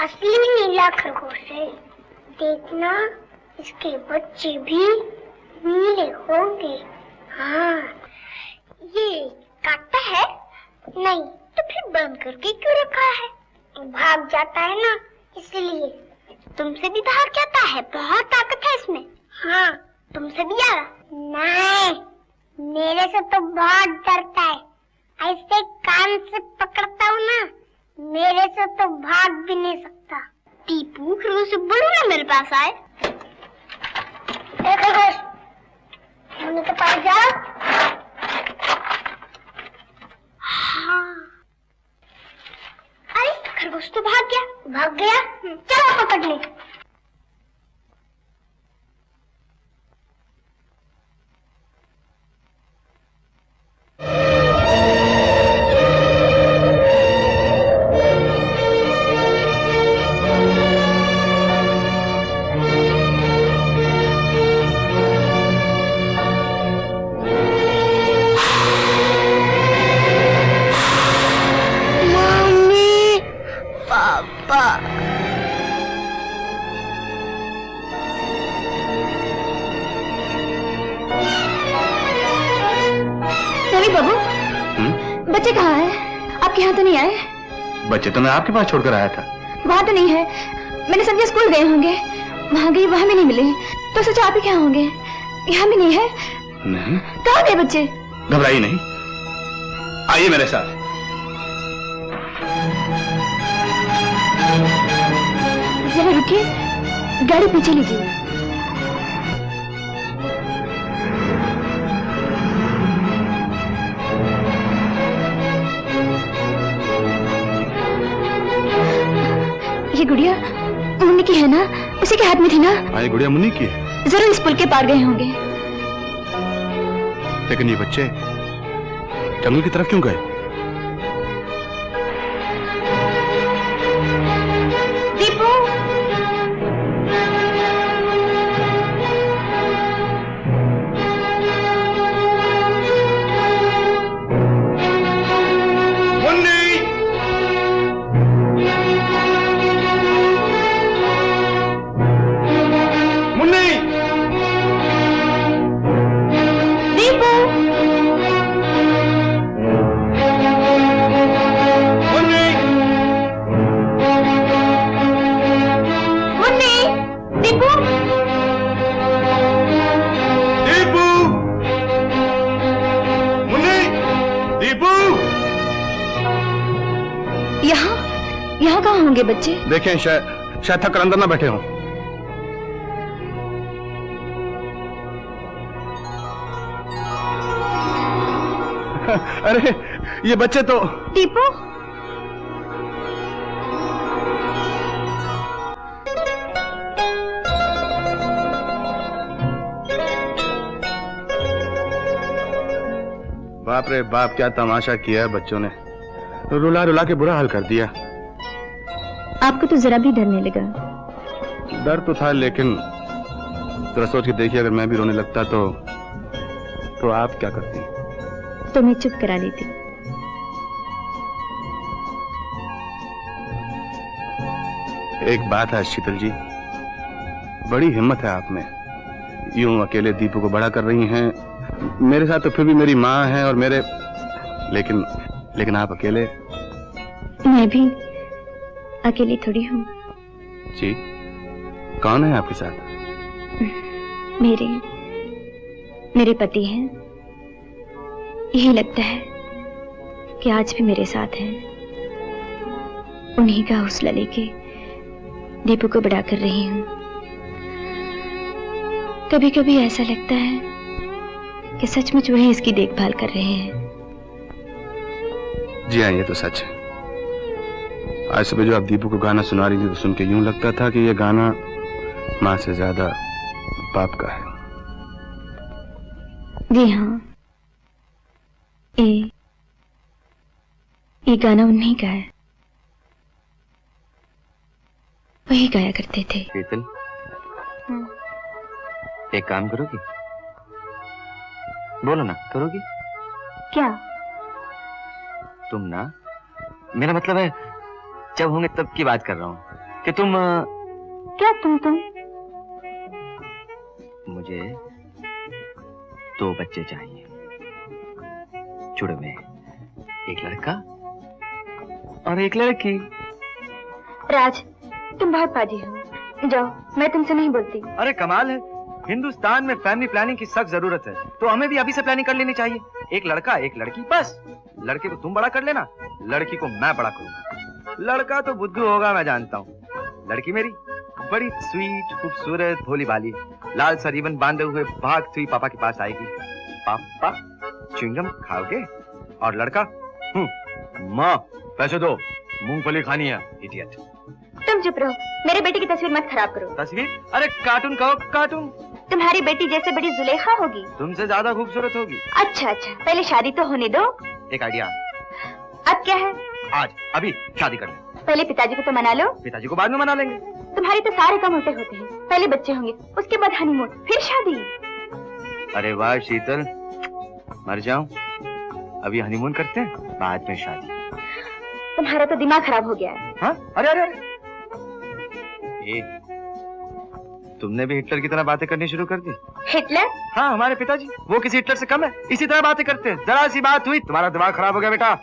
असली नीला खरगोश है। देखना इसके बच्चे भी नीले होंगे। हाँ, ये काटता है? नहीं, तो फिर बंद करके क्यों रखा है? भाग जाता है ना, इसलिए। तुमसे भी भाग जाता है, बहुत ताकत है इसमें। हाँ, तुमसे भी ज्यादा। नहीं, मेरे से तो बहुत डरता है। ऐसे कान से पकड़ता हूँ ना, मेरे से तो भाग भी नहीं सकता। टीपू, फिर उसे बोलो ना मेरे पास आए। खरगोश, मम्मी के पास जाओ। हाँ, अरे खरगोश तो भाग गया। भाग गया? चलो पकड़ ले। बच्चे कहाँ हैं? आपके यहाँ तो नहीं आए? बच्चे तो मैं आपके पास छोड़कर आया था। वहाँ तो नहीं है, मैंने समझा स्कूल गए होंगे। वहाँ गई, वहाँ भी नहीं मिले, तो सोचा आप ही क्या होंगे। यहाँ भी नहीं है। नहीं। कहाँ गए बच्चे? घबराइए नहीं, आइए मेरे साथ। जरा रुकिए, गाड़ी पीछे लीजिए। ये गुड़िया मुन्नी की है ना? उसी के हाथ में थी ना? हाँ, ये गुड़िया मुन्नी की है। जरूर इस पुल के पार गए होंगे। लेकिन ये बच्चे जंगल की तरफ क्यों गए? दीपू, यहाँ कहाँ होंगे बच्चे? देखें, शायद थक कर अंदर ना बैठे हों। अरे ये बच्चे तो। टीपू, बाप रे बाप, क्या तमाशा किया है बच्चों ने। रुला रुला के बुरा हाल कर दिया। आपको तो जरा भी डर नहीं लगा? डर तो था, लेकिन जरा सोच के देखिए, अगर मैं भी रोने लगता तो आप क्या करती? तो मैं चुप करा लेती। एक बात है शीतल जी, बड़ी हिम्मत है आप में। यूं अकेले दीपू को बड़ा कर रही हैं। मेरे साथ तो फिर भी मेरी माँ है और मेरे, लेकिन आप अकेले। मैं भी अकेली थोड़ी हूँ। जी, कौन है आपके साथ? मेरे पति हैं। यही लगता है कि आज भी मेरे साथ हैं। उन्हीं का हौसला लेके दीपू को बड़ा कर रही हूँ। कभी कभी ऐसा लगता है कि सचमुच वही इसकी देखभाल कर रहे हैं। जी हाँ, ये तो सच है। आज सुबह जो आप दीपू को गाना सुना रही थी, तो सुन के यूं लगता था कि ये गाना माँ से ज्यादा बाप का है। जी हाँ, ये गाना उन्हीं का है। वही गाया करते थे। शीतल, एक काम करोगी? बोलो ना, करोगी? क्या? तुम ना, मेरा मतलब है जब होंगे तब की बात कर रहा हूँ। कि तुम क्या तुम मुझे 2 बच्चे चाहिए, जुड़वे, एक लड़का और एक लड़की। राज, तुम बहुत पाजी हो। जाओ, मैं तुमसे नहीं बोलती। अरे कमाल है, हिंदुस्तान में फैमिली प्लानिंग की सख्त जरूरत है, तो हमें भी अभी से प्लानिंग कर लेनी चाहिए। एक लड़का एक लड़की, बस। लड़के को तुम बड़ा कर लेना, लड़की को मैं बड़ा करूंगा। लड़का तो बुद्धू होगा मैं जानता हूँ, लड़की मेरी बड़ी स्वीट, खूबसूरत, भोली भाली, लाल सा रिबन बांधे हुए भागती हुई पापा के पास आएगी। पापा च्युइंगम खाओगे? और लड़का माँ पैसे दो, मूंगफली खानी है। इडियट। तुम चुप रहो, मेरे बेटे की तस्वीर मत खराब करो। तस्वीर? अरे कार्टून कहो, कार्टून। तुम्हारी बेटी जैसे बड़ी जुलेखा होगी। तुमसे ज्यादा खूबसूरत होगी। अच्छा, पहले शादी तो होने दो। एक आइडिया। अब क्या है? आज अभी शादी कर ले। पहले पिताजी को तो मना लो। पिताजी को बाद में मना लेंगे। तुम्हारे तो सारे काम होते होते हैं। पहले बच्चे होंगे, उसके बाद हनीमून, फिर शादी। अरे वाह शीतल, मर जाऊं। अभी हनीमून करते हैं, बाद में शादी। तुम्हारा तो दिमाग खराब हो गया है। हाँ? अरे अरे अरे, तुमने भी हिटलर की तरह बातें करनी शुरू कर दी। हिटलर? हाँ, हमारे पिताजी, वो किसी हिटलर से कम है, इसी तरह बातें करते हैं। जरा सी बात हुई, तुम्हारा दिमाग खराब हो गया बेटा।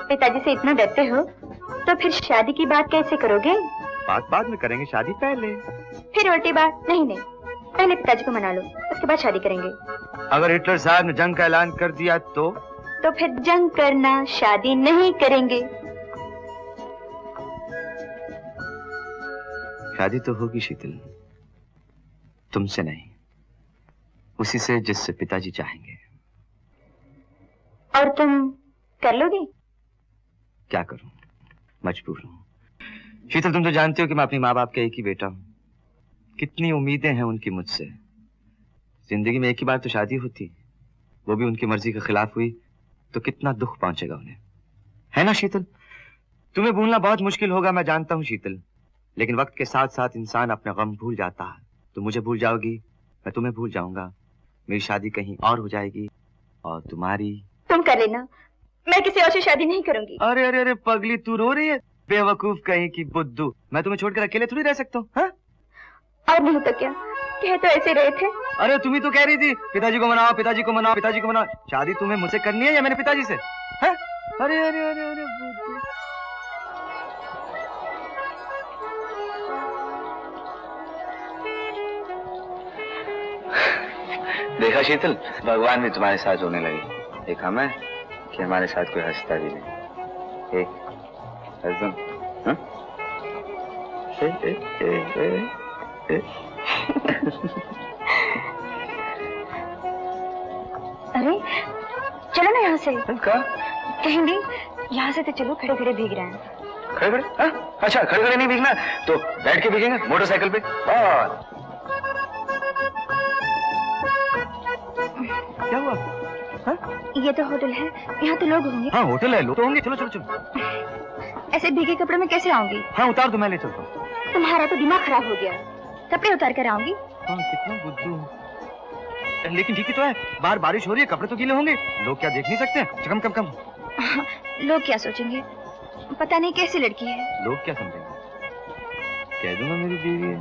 पिताजी से इतना डरते हो तो फिर शादी की बात कैसे करोगे? बात बाद में करेंगे, शादी पहले। फिर उल्टी बात? नहीं, पहले पिताजी को मना लो, उसके बाद शादी करेंगे। अगर हिटलर साहब ने जंग का ऐलान कर दिया तो फिर जंग करना, शादी नहीं करेंगे। शादी तो होगी शीतल, तुमसे नहीं, उसी से जिससे पिताजी चाहेंगे। और तुम कर लोगे? क्या करूं, मजबूर हूं। शीतल, तुम तो जानते हो कि मैं अपनी माँ बाप का एक ही बेटा हूं। कितनी उम्मीदें हैं उनकी मुझसे। जिंदगी में एक ही बार तो शादी होती, वो भी उनकी मर्जी के खिलाफ हुई तो कितना दुख पहुंचेगा उन्हें, है ना शीतल? तुम्हें भूलना बहुत मुश्किल होगा मैं जानता हूं शीतल, लेकिन वक्त के साथ साथ इंसान अपने गम भूल जाता है। तुम मुझे भूल जाओगी, मैं तुम्हें भूल जाऊंगा, मेरी शादी कहीं और हो जाएगी और तुम्हारी। तुम कर लेना, मैं किसी और से शादी नहीं करूंगी। अरे अरे अरे पगली, तू रो रही है? बेवकूफ कहीं की बुद्धू, मैं तुम्हें छोड़कर अकेले थोड़ी रह सकता हूँ। और नहीं तो क्या, कह तो ऐसे रहे थे। अरे तुम ही तो कह रही थी पिताजी को मनाओ, पिताजी को मनाओ, पिताजी को मनाओ। शादी तुम्हें मुझसे करनी है या मेरे पिताजी से? है? अरे अरे अरे अरे बुद्धू। देखा शीतल, भगवान भी तुम्हारे साथ होने लगे। देखा मैं कि हमारे साथ कोई हंसता भी नहीं। एक हंसदम, हाँ? अरे चलो ना यहाँ से। कहाँ? कहीं नहीं, यहाँ से तो चलो, खड़े खड़े भीग रहे हैं। खड़े खड़े? अच्छा, खड़े खड़े नहीं भीगना, तो बैठ के भीगेंगे मोटरसाइकिल पे। क्या हुआ? हा? ये तो होटल है, यहाँ तो लोग होंगे। हाँ होटल है, लोग तो होंगे। चलो चलो चलो। ऐसे भीगे कपड़े में कैसे आऊंगी? हाँ उतार दो, मैं ले चलता हूँ। तुम्हारा तो दिमाग खराब हो गया, कपड़े उतार कर आऊंगी। हाँ कितना बुद्धू, लेकिन ठीक ही तो है, बाहर बारिश हो रही है, कपड़े तो गीले होंगे, लोग क्या देख नहीं सकते? कम कम कम। लोग क्या सोचेंगे, पता नहीं कैसी लड़की है। लोग क्या समझेंगे? कह दूंगा मेरी बीवी है।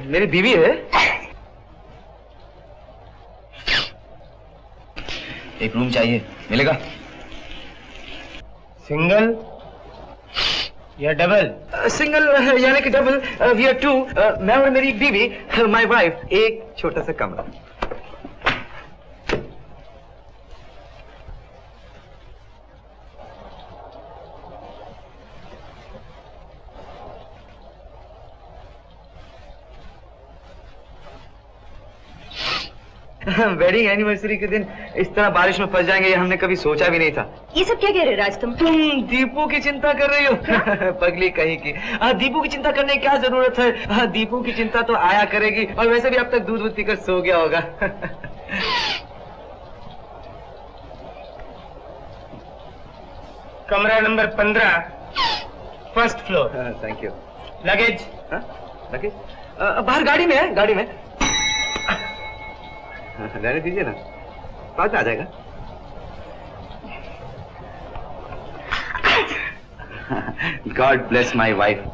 मेरी बीवी है। एक रूम चाहिए, मिलेगा? सिंगल या डबल? सिंगल यानी कि डबल, वी आर टू, मैं और मेरी बीवी, माय वाइफ। एक छोटा सा कमरा। वेडिंग एनिवर्सरी के दिन इस तरह बारिश में फंस जाएंगे, ये हमने कभी सोचा भी नहीं था। ये सब क्या कह रहे हो राज तुम? दीपू की चिंता कर रही हो? पगली कहीं की। दीपू की चिंता करने की क्या जरूरत है? दीपू की चिंता तो आया करेगी, और वैसे भी अब तक दूध पीकर सो गया होगा। कमरा number 15, first floor. Thank you. Luggage? Rakesh बाहर गाड़ी में है, गाड़ी में। रहने दीजिए ना, बाद में आ जाएगा। God bless my wife.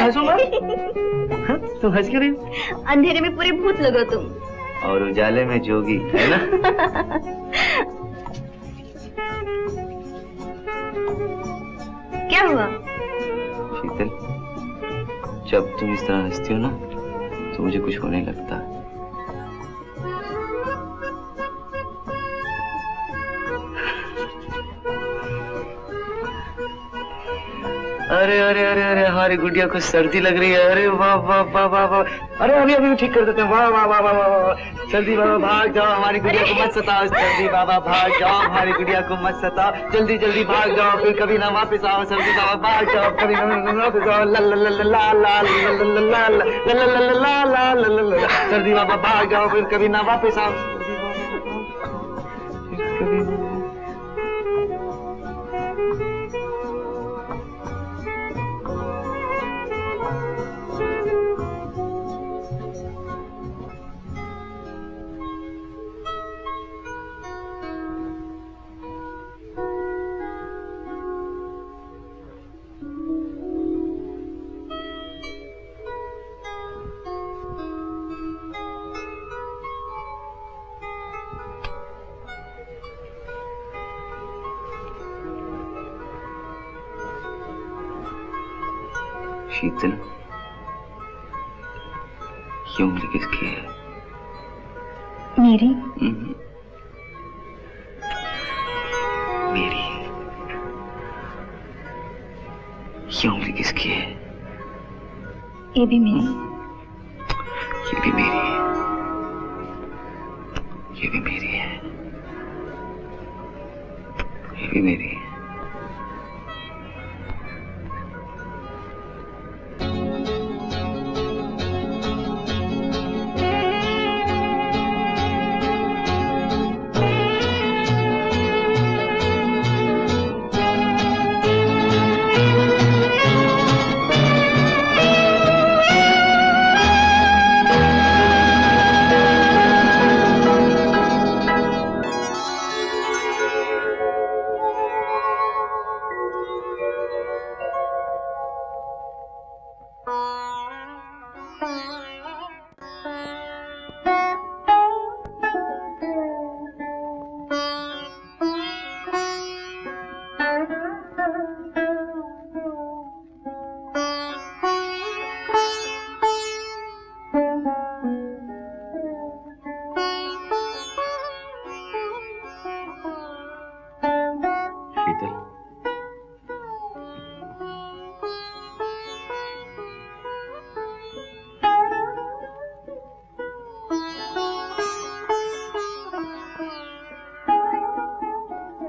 हंसो मत, तुम हंस क्यों रही हो? अंधेरे में पूरे भूत लगो तुम, और उजाले में जोगी, है ना? क्या हुआ? शीतल, जब तुम इस तरह हंसती हो ना तो मुझे कुछ होने लगता है। अरे अरे अरे अरे हमारी गुड़िया को सर्दी लग रही है। अरे वाह वाह वाह वाह वाह। अरे अभी अभी ठीक कर देते हैं। वाह वाह वाह वाह वाह। जल्दी बाबा भाग जाओ, हमारी गुड़िया को मत सताओ। जल्दी बाबा भाग जाओ, हमारी गुड़िया को मत सताओ। जल्दी जल्दी भाग जाओ, फिर कभी ना वापस आओ। जल्दी बाबा भाग जाओ, कभी ना वापस आओ। ला ला ला ला ला ला ला ला ला ला। जल्दी बाबा भाग जाओ, फिर कभी ना वापस आओ। शीतल, ये उंगली किसकी है? मेरी। मेरी। ये उंगली किसकी है? ये भी मेरी। ये भी मेरी है। ये भी मेरी है। ये भी मेरी है।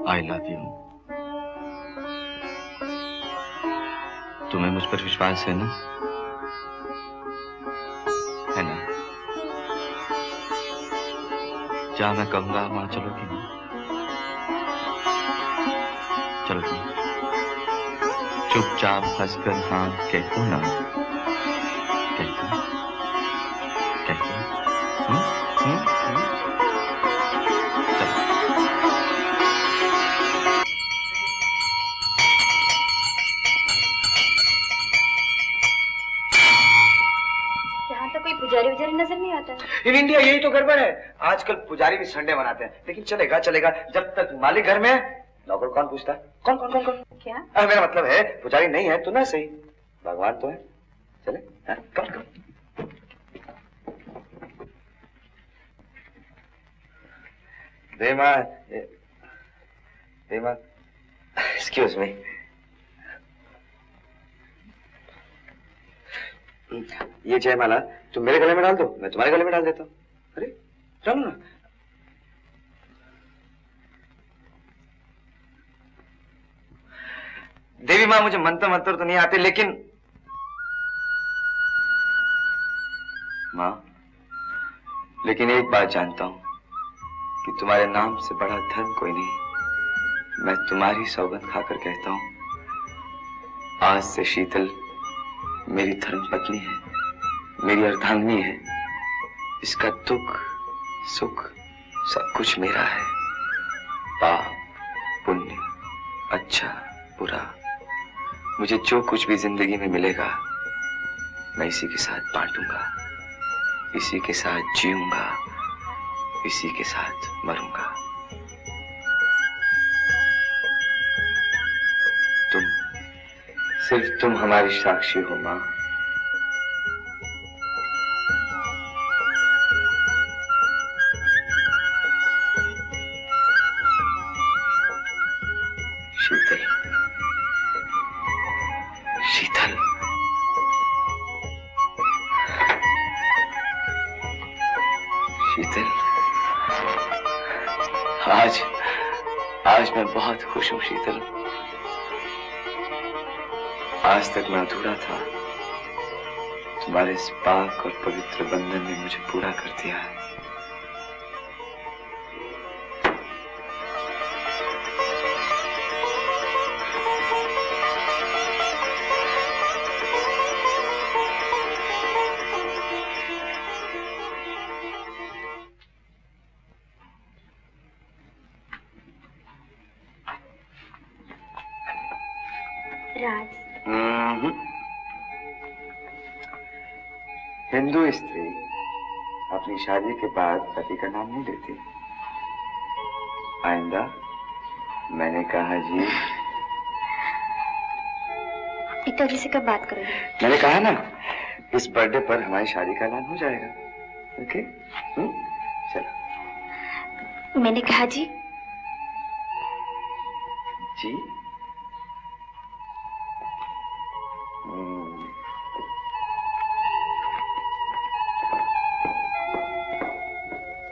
I love you. तुम्हें मुझ पर विश्वास है ना? है ना? जहाँ मैं कहूँगा वहाँ चलोगी ना? चलोगी? चुपचाप हंसकर हाँ कह दो ना? कह दो? कह दो? पुजारी नजर नहीं आता। इन इंडिया यही तो गड़बड़ है। आजकल पुजारी भी संडे मनाते हैं, लेकिन चलेगा चलेगा जब तक मालिक घर में है। नौकर कौन पूछता? कौन कौन कौन कौन? क्या? मेरा मतलब है पुजारी नहीं है तो ना सही, भगवान तो है। चले कम कम। देमा एक्सक्यूज मी। ये जयमाला तुम मेरे गले में डाल दो, मैं तुम्हारे गले में डाल देता हूँ। अरे डालो ना। देवी माँ मुझे मंत्र मंत्र तो नहीं आते, लेकिन माँ, लेकिन एक बात जानता हूं कि तुम्हारे नाम से बड़ा धर्म कोई नहीं। मैं तुम्हारी सौगंध खाकर कहता हूं, आज से शीतल मेरी धर्म पत्नी है, मेरी अर्धांगिनी है। इसका दुख सुख सब कुछ मेरा है। पाप पुण्य, अच्छा बुरा, मुझे जो कुछ भी जिंदगी में मिलेगा मैं इसी के साथ बांटूंगा, इसी के साथ जीऊंगा, इसी के साथ मरूंगा। तुम, सिर्फ तुम हमारी साक्षी हो मां। शीतल, शीतल, शीतल, आज मैं बहुत खुश हूं शीतल। आज तक मैं अधूरा था, तुम्हारे इस पाक और पवित्र बंधन ने मुझे पूरा कर दिया है। हिंदू स्त्री अपनी शादी के बाद पति का नाम नहीं लेती। आइंदा मैंने कहा जी। पिताजी से कब बात करोगे? मैंने कहा ना, इस बर्थडे पर हमारी शादी का ऐलान हो जाएगा। ओके? चलो। मैंने कहा जी। जी?